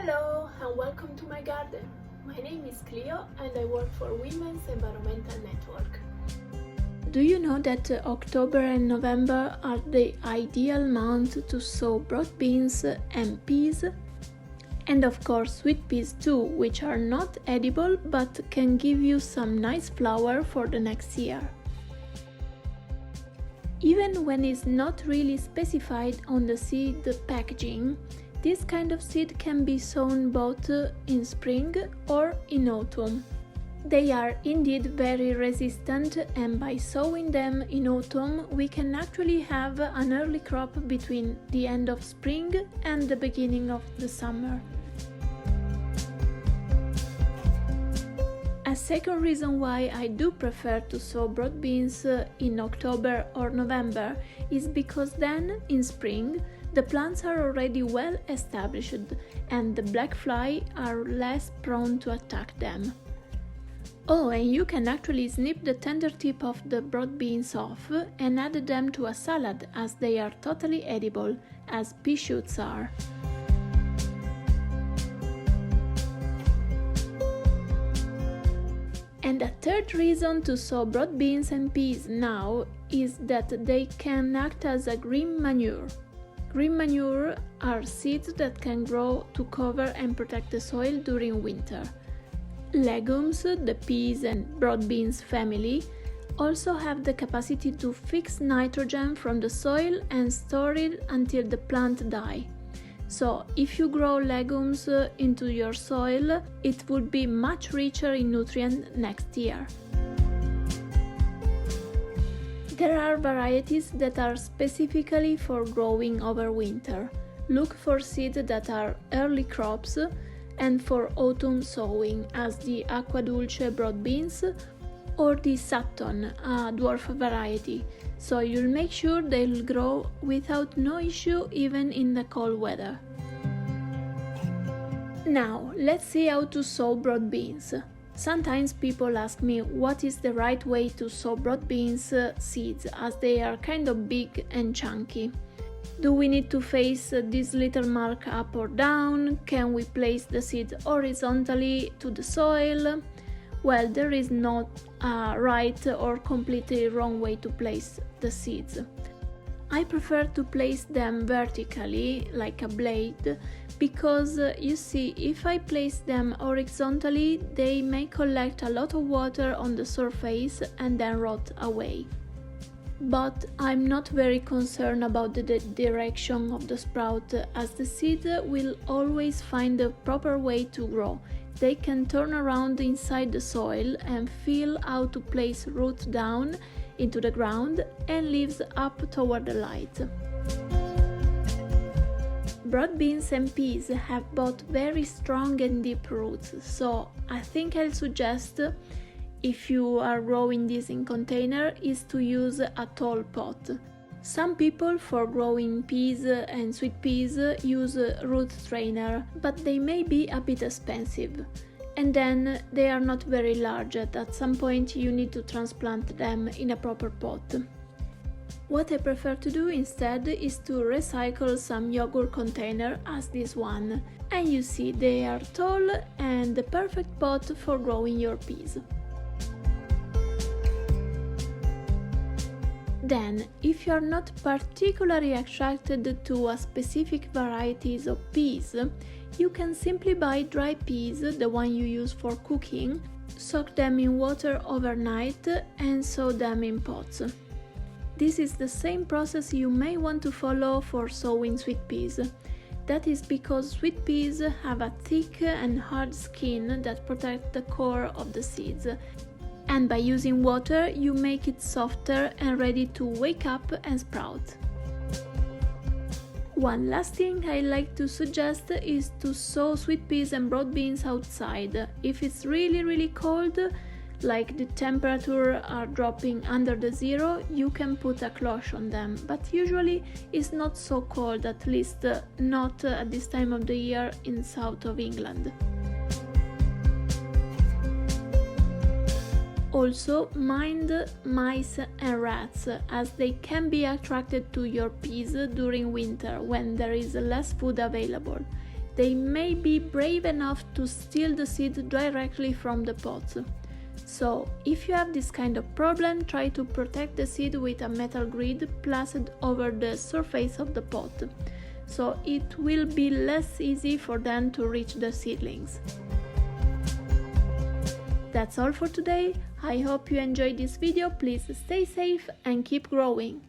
Hello and welcome to my garden. My name is Clio and I work for Women's Environmental Network. Do you know that October and November are the ideal months to sow broad beans and peas? And of course sweet peas too, which are not edible but can give you some nice flour for the next year. Even when it's not really specified on the seed packaging, this kind of seed can be sown both in spring or in autumn. They are indeed very resistant, and by sowing them in autumn we can actually have an early crop between the end of spring and the beginning of the summer. A second reason why I do prefer to sow broad beans in October or November is because then, in spring, the plants are already well established and the black fly are less prone to attack them. Oh, and you can actually snip the tender tip of the broad beans off and add them to a salad, as they are totally edible, as pea shoots are. And a third reason to sow broad beans and peas now is that they can act as a green manure. Green manure are seeds that can grow to cover and protect the soil during winter. Legumes, the peas and broad beans family, also have the capacity to fix nitrogen from the soil and store it until the plant dies. So, if you grow legumes into your soil, it would be much richer in nutrients next year. There are varieties that are specifically for growing over winter. Look for seeds that are early crops and for autumn sowing, as the Acqua Dulce broad beans or the Sutton, a dwarf variety, so you'll make sure they'll grow without no issue even in the cold weather. Now, let's see how to sow broad beans. Sometimes people ask me what is the right way to sow broad beans seeds, as they are kind of big and chunky. Do we need to face this little mark up or down? Can we place the seed horizontally to the soil? Well, there is not a right or completely wrong way to place the seeds. I prefer to place them vertically, like a blade, because you see, if I place them horizontally, they may collect a lot of water on the surface and then rot away. But I'm not very concerned about the direction of the sprout, as the seed will always find the proper way to grow. They can turn around inside the soil and feel how to place roots down into the ground and leaves up toward the light. Broad beans and peas have both very strong and deep roots, so I think I'll suggest, if you are growing this in container, is to use a tall pot. Some people for growing peas and sweet peas use a root strainer, but they may be a bit expensive. And then they are not very large, at some point you need to transplant them in a proper pot. What I prefer to do instead is to recycle some yogurt container as this one, and you see they are tall and the perfect pot for growing your peas. Then, if you are not particularly attracted to a specific varieties of peas, you can simply buy dry peas, the one you use for cooking, soak them in water overnight and sow them in pots. This is the same process you may want to follow for sowing sweet peas. That is because sweet peas have a thick and hard skin that protects the core of the seeds. And by using water, you make it softer and ready to wake up and sprout. One last thing I like to suggest is to sow sweet peas and broad beans outside. If it's really cold, like the temperature are dropping under the zero, you can put a cloth on them, but usually it's not so cold, at least not at this time of the year in south of England. Also, mind mice and rats, as they can be attracted to your peas during winter when there is less food available. they may be brave enough to steal the seed directly from the pots. So, if you have this kind of problem, try to protect the seed with a metal grid placed over the surface of the pot, so it will be less easy for them to reach the seedlings. That's all for today. I hope you enjoyed this video. Please stay safe and keep growing.